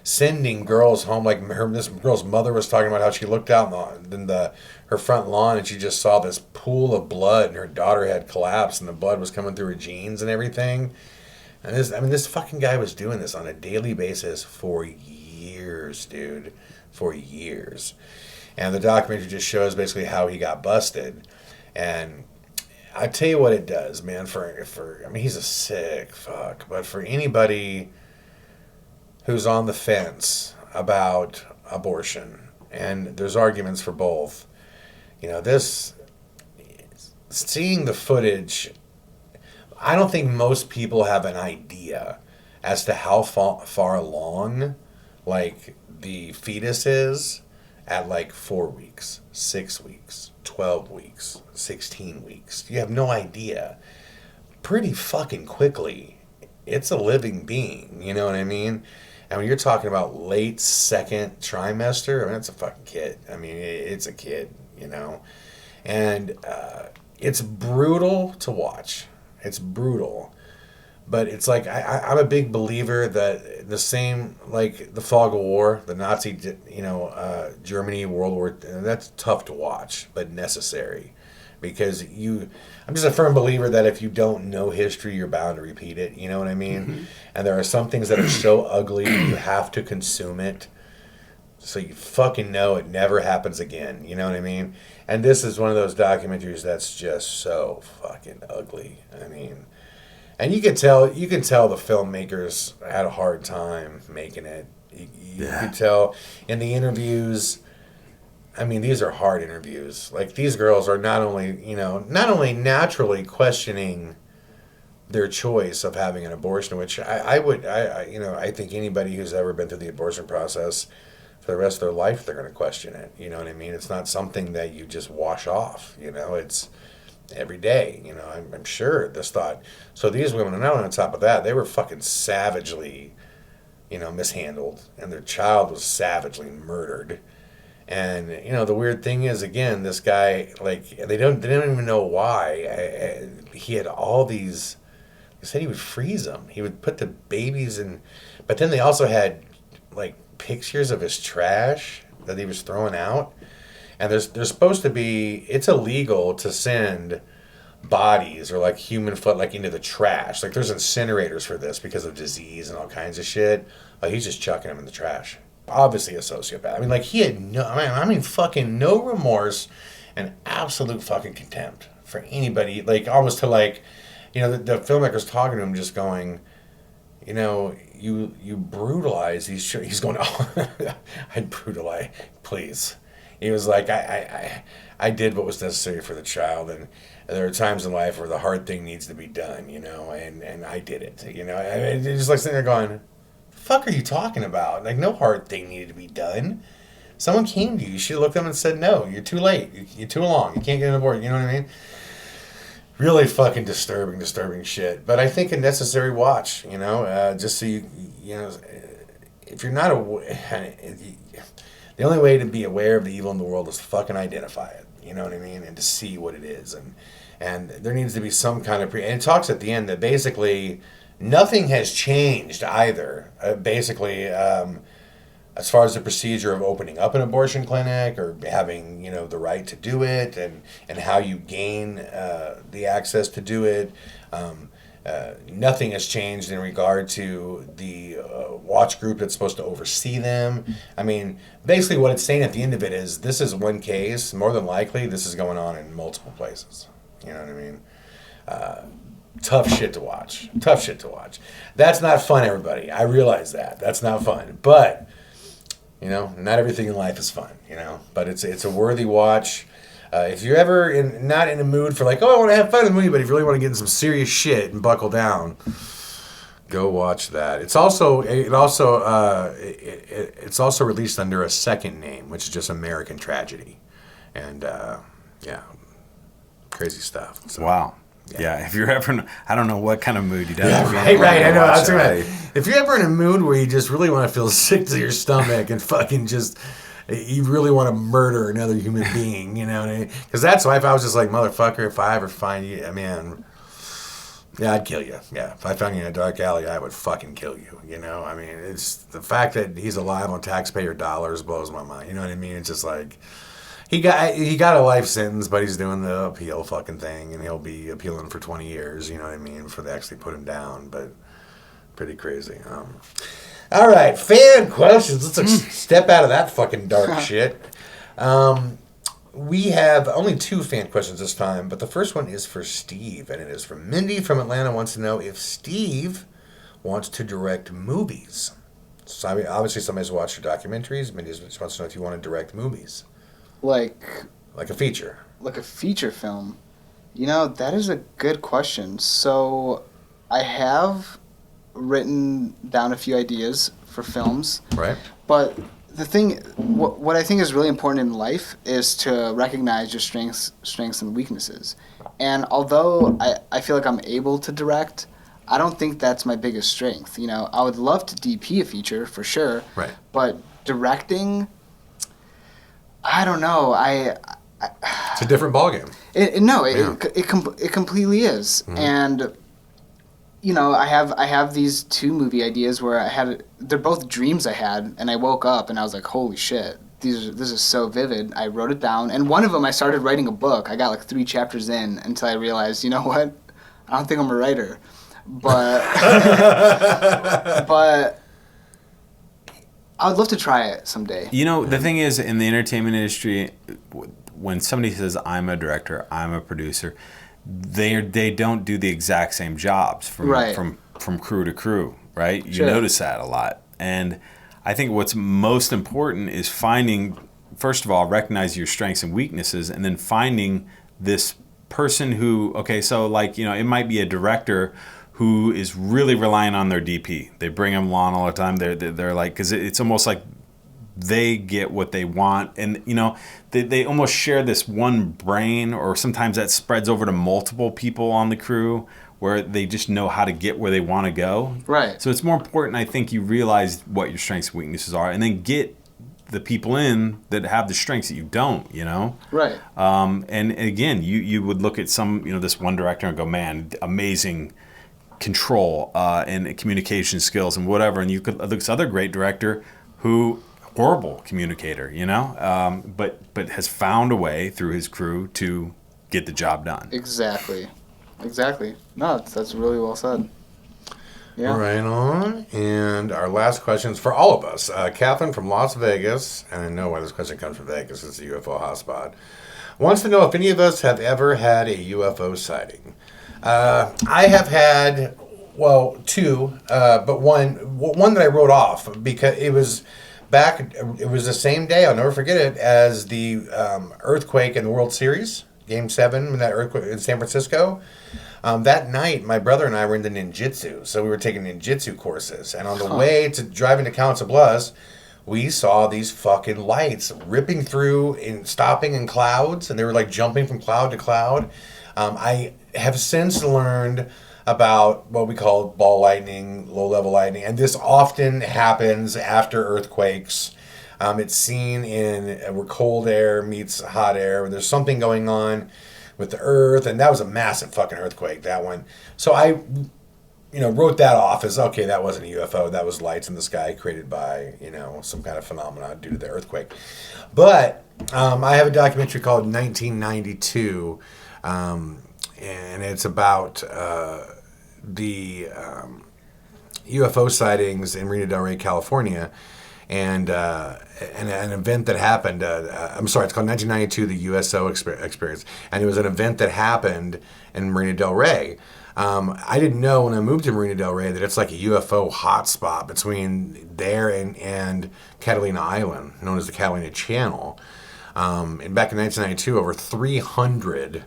Sending girls home, like this girl's mother was talking about how she looked out in her front lawn and she just saw this pool of blood and her daughter had collapsed and the blood was coming through her jeans and everything. And this fucking guy was doing this on a daily basis for years, dude. For years. And the documentary just shows basically how he got busted. And I tell you what it does, man, I mean, he's a sick fuck, but for anybody who's on the fence about abortion, and there's arguments for both, you know, seeing the footage, I don't think most people have an idea as to how far along, like, the fetus is at, like, 4 weeks, 6 weeks, 12 weeks, 16 weeks. You have no idea. Pretty fucking quickly, it's a living being, you know what I mean? And when you're talking about late second trimester, I mean, it's a fucking kid. I mean, it's a kid, you know? And it's brutal to watch. It's brutal. But it's like, I'm a big believer that the same, like the fog of war, the Nazi, Germany, World War, that's tough to watch, but necessary. Because I'm just a firm believer that if you don't know history, you're bound to repeat it. You know what I mean? Mm-hmm. And there are some things that are so ugly, you have to consume it. So you fucking know it never happens again. You know what I mean? And this is one of those documentaries that's just so fucking ugly. I mean, and you can tell the filmmakers had a hard time making it. You could tell in the interviews. I mean, these are hard interviews. Like, these girls are not only naturally questioning their choice of having an abortion, which I think anybody who's ever been through the abortion process for the rest of their life, they're going to question it. You know what I mean? It's not something that you just wash off. You know, it's every day. You know, I'm sure this thought. So these women, not only on top of that, they were fucking savagely, mishandled, and their child was savagely murdered. And the weird thing is, again, this guy, like, they don't even know why. He had all these. They said he would freeze them. He would put the babies in, but then they also had like pictures of his trash that he was throwing out. And there's supposed to be. It's illegal to send bodies or like human foot like into the trash. Like, there's incinerators for this because of disease and all kinds of shit. Like, he's just chucking them in the trash. Obviously a sociopath. I mean, like, he had fucking no remorse and absolute fucking contempt for anybody. Like, almost to like, the filmmaker's talking to him, just going, you brutalize these. He's going, oh, I'd brutalize, please. He was like, I did what was necessary for the child, and there are times in life where the hard thing needs to be done, and I did it, and just like sitting there going, fuck are you talking about? Like, no hard thing needed to be done. Someone came to you. You should have looked at them and said, no, you're too late. You're too long. You can't get an abortion. You know what I mean? Really fucking disturbing shit. But I think a necessary watch, just so if you're not the only way to be aware of the evil in the world is to fucking identify it. You know what I mean? And to see what it is. And there needs to be some kind of and it talks at the end that basically nothing has changed either. As far as the procedure of opening up an abortion clinic or having, the right to do it and how you gain the access to do it. Nothing has changed in regard to the watch group that's supposed to oversee them. I mean, basically what it's saying at the end of it is this is one case. More than likely, this is going on in multiple places. You know what I mean? Tough shit to watch. That's not fun, everybody. I realize that. That's not fun. But, not everything in life is fun, But it's a worthy watch. If you're ever not in a mood for like, oh, I want to have fun in the movie, but if you really want to get in some serious shit and buckle down, go watch that. It's also released under a second name, which is just American Tragedy. And, crazy stuff. So. Wow. Yeah, if you're ever, I don't know what kind of mood you'd have. Yeah, right. I know. That's right. If you're ever in a mood where you just really want to feel sick to your stomach and fucking just, you really want to murder another human being, Because that's why if I was just like, motherfucker, if I ever find you, I'd kill you. Yeah, if I found you in a dark alley, I would fucking kill you. It's the fact that he's alive on taxpayer dollars blows my mind. You know what I mean? It's just like. He got a life sentence, but he's doing the appeal fucking thing, and he'll be appealing for 20 years, you know what I mean, before they actually put him down, but pretty crazy. All right, fan questions. Let's step out of that fucking dark shit. We have only 2 fan questions this time, but the first one is for Steve, and it is from Mindy from Atlanta. Wants to know if Steve wants to direct movies. So, obviously somebody's watched your documentaries. Mindy just wants to know if you want to direct movies. Like a feature. Like a feature film. That is a good question. So I have written down a few ideas for films. Right. But the thing, what I think is really important in life is to recognize your strengths and weaknesses. And although I feel like I'm able to direct, I don't think that's my biggest strength. I would love to DP a feature for sure. Right. But directing, I don't know. It's a different ballgame. It completely is. Mm-hmm. And I have these 2 movie ideas where they're both dreams I had, and I woke up and I was like, holy shit, this is so vivid. I wrote it down, and one of them I started writing a book. I got like 3 chapters in until I realized, you know what? I don't think I'm a writer. But but I would love to try it someday. The thing is, in the entertainment industry, when somebody says I'm a director, I'm a producer, they don't do the exact same jobs from crew to crew, right? You notice that a lot. And I think what's most important is finding, first of all, recognize your strengths and weaknesses, and then finding this person who, it might be a director who is really relying on their DP. They bring them on all the time. They're like, because it's almost like they get what they want, and they almost share this one brain, or sometimes that spreads over to multiple people on the crew where they just know how to get where they want to go. Right. So it's more important, I think, you realize what your strengths and weaknesses are, and then get the people in that have the strengths that you don't. Right. And again, you would look at some this one director and go, man, amazing control and communication skills and whatever, and you could look at this other great director who horrible communicator, but has found a way through his crew to get the job done. Exactly. No, that's really well said. Yeah. Right on. And our last question is for all of us. Catherine from Las Vegas, and I know why this question comes from Vegas, it's a UFO hotspot, wants to know if any of us have ever had a UFO sighting. I have had, 2, but one that I wrote off because it was the same day, I'll never forget it, as the earthquake in the World Series, Game 7, that earthquake in San Francisco. That night, my brother and I were into ninjutsu, so we were taking ninjutsu courses. And on the way to driving to Council Bluffs, we saw these fucking lights ripping through and stopping in clouds, and they were like jumping from cloud to cloud. I have since learned about what we call ball lightning, low-level lightning, and this often happens after earthquakes. It's seen where cold air meets hot air, where there's something going on with the earth, and that was a massive fucking earthquake, that one. So I, wrote that off as, okay, that wasn't a UFO, that was lights in the sky created by, some kind of phenomena due to the earthquake. But I have a documentary called 1992, and it's about the UFO sightings in Marina Del Rey, California, and an event that happened. I'm sorry, it's called 1992, the USO experience, and it was an event that happened in Marina Del Rey. I didn't know when I moved to Marina Del Rey that it's like a UFO hotspot between there and Catalina Island, known as the Catalina Channel. And back in 1992, over 300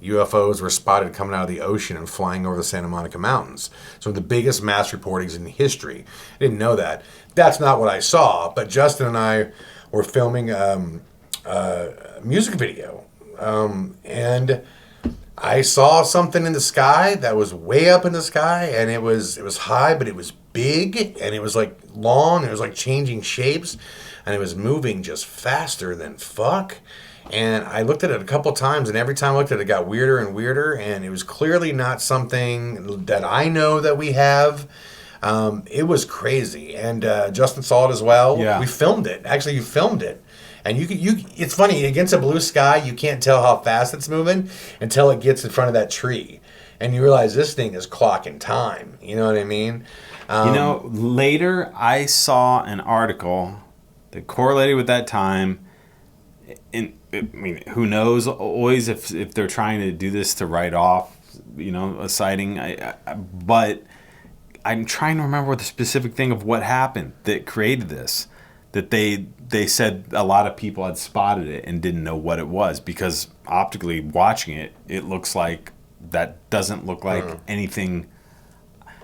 UFOs were spotted coming out of the ocean and flying over the Santa Monica Mountains. So the biggest mass reportings in history. I didn't know that. That's not what I saw, but Justin and I were filming a music video. And I saw something in the sky that was way up in the sky, and it was high, but it was big, and it was like long, and it was like changing shapes, and it was moving just faster than fuck. And I looked at it a couple times, and every time I looked at it, it got weirder and weirder, and it was clearly not something that I know that we have. It was crazy, and Justin saw it as well. Yeah. We filmed it. Actually, you filmed it. And it's funny, against a blue sky, you can't tell how fast it's moving until it gets in front of that tree. And you realize this thing is clocking time. You know what I mean? Later I saw an article that correlated with that time. Who knows always if they're trying to do this to write off, a sighting. But I'm trying to remember the specific thing of what happened that created this. that they said a lot of people had spotted it and didn't know what it was, because optically watching it, it looks like that doesn't look like anything.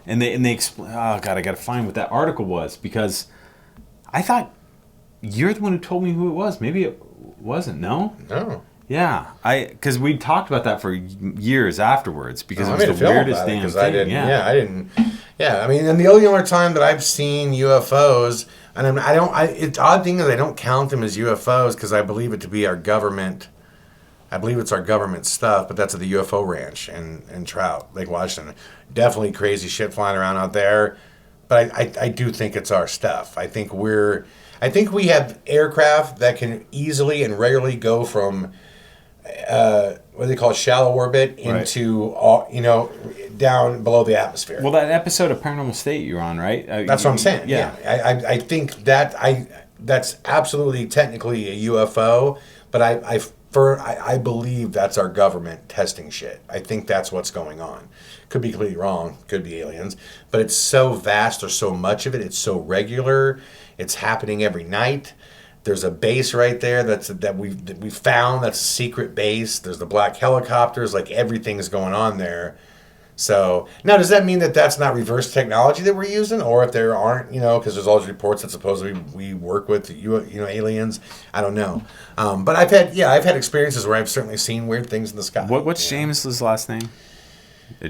And they explain. Oh God, I got to find what that article was, because I thought you're the one who told me who it was. Maybe it wasn't. No. Yeah, because we talked about that for years afterwards, because it was the weirdest damn thing. I didn't. Yeah, I mean, and the only other time that I've seen UFOs, and it's odd thing is I don't count them as UFOs because I believe it to be our government. I believe it's our government stuff, but that's at the UFO ranch in Trout, Lake Washington. Definitely crazy shit flying around out there, but I do think it's our stuff. I think we have aircraft that can easily and regularly go from what do they call it, shallow orbit into down below the atmosphere. Well, that episode of Paranormal State you're on, right? That's what I'm saying. Yeah. I think that's absolutely technically a UFO, but I believe that's our government testing shit. I think that's what's going on. Could be completely wrong. Could be aliens. But it's so vast. There's so much of it. It's so regular. It's happening every night. There's a base right there that we found. That's a secret base. There's the black helicopters. Like, everything's going on there. So now, does that mean that that's not reverse technology that we're using, or if there aren't, because there's all these reports that supposedly we work with aliens? I don't know. But I've had experiences where I've certainly seen weird things in the sky. What's James's last name?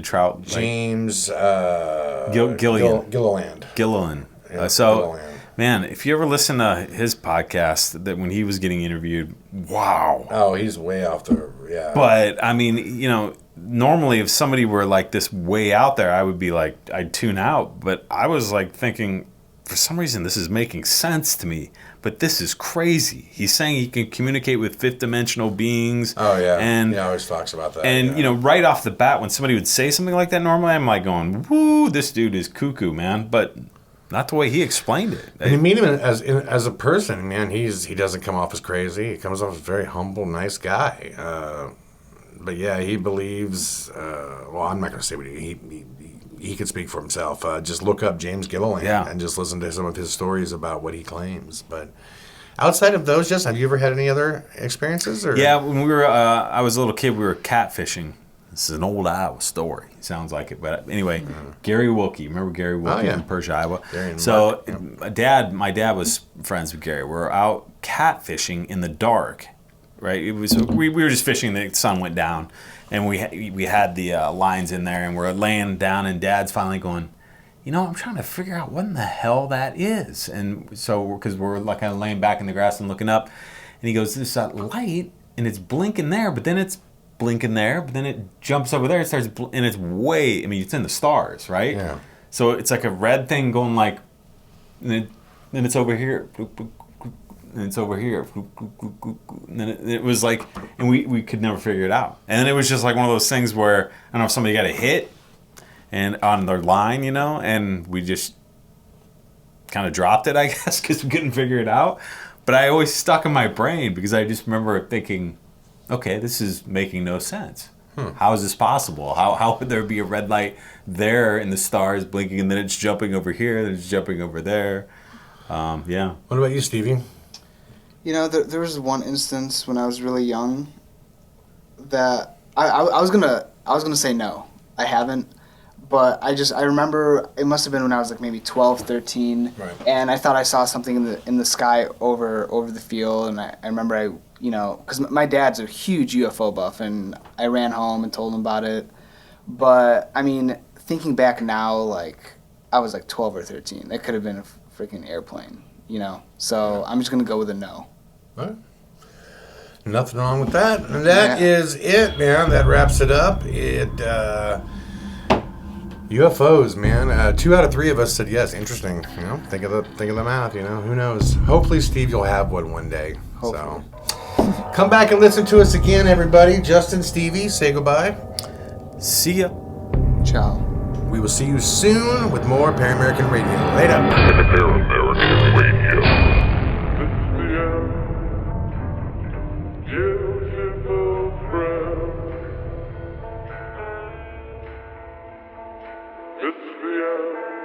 Trout. James Gilliland. Gilliland. Yeah, Gilliland. Man, if you ever listen to his podcast, that when he was getting interviewed, wow. Oh, he's way off the But I mean, normally if somebody were like this way out there, I would be like, I'd tune out. But I was like thinking, for some reason, this is making sense to me. But this is crazy. He's saying he can communicate with fifth-dimensional beings. Oh, yeah. And he always talks about that. And, right off the bat, when somebody would say something like that normally, I'm like going, woo, this dude is cuckoo, man. But not the way he explained it. And you meet him as a person, man. He doesn't come off as crazy. He comes off as a very humble, nice guy. But yeah, he believes. Well, I'm not going to say what he can speak for himself. Just look up James Gilliland and just listen to some of his stories about what he claims. But outside of those, have you ever had any other experiences? Or? Yeah, when we were, I was a little kid. We were catfishing. This is an old Iowa story. Sounds like it, but anyway, Gary Wilkie. Remember Gary Wilkie from Persia, Iowa? So, my dad was friends with Gary. We're out catfishing in the dark, right? It was we were just fishing. The sun went down, and we had the lines in there, and we're laying down, and Dad's finally going, I'm trying to figure out what in the hell that is, and so because we're like kind of laying back in the grass and looking up, and he goes, "There's that light, and it's blinking there, but then it's blinking there, but then it jumps over there, it starts, and it's way, it's in the stars, right? Yeah. So it's like a red thing going like, and then it's over here, and it's over here, and then it was like, and we could never figure it out. And then it was just like one of those things where, I don't know if somebody got a hit and on their line, and we just kind of dropped it, I guess, because we couldn't figure it out. But I always stuck in my brain because I just remember thinking, okay, this is making no sense. How is this possible? How would there be a red light there in the stars blinking, and then it's jumping over here, then it's jumping over there? Yeah. What about you, Stevie? There was one instance when I was really young that I was gonna say no. I haven't, but I remember it must have been when I was like maybe 12, 13, right. And I thought I saw something in the sky over the field, and I remember because my dad's a huge UFO buff, and I ran home and told him about it. But thinking back now, like I was like 12 or 13. That could have been a freaking airplane, So I'm just gonna go with a no. All right. Nothing wrong with that. And that is it, man. That wraps it up. UFOs, man. 2 out of 3 of us said yes. Interesting. Think of the math. Who knows? Hopefully, Steve, you'll have one day. Hopefully. So, come back and listen to us again, everybody. Justin, Stevie, say goodbye. See ya. Ciao. We will see you soon with more Paramerican Radio. Later. Paramerican Radio. It's the end.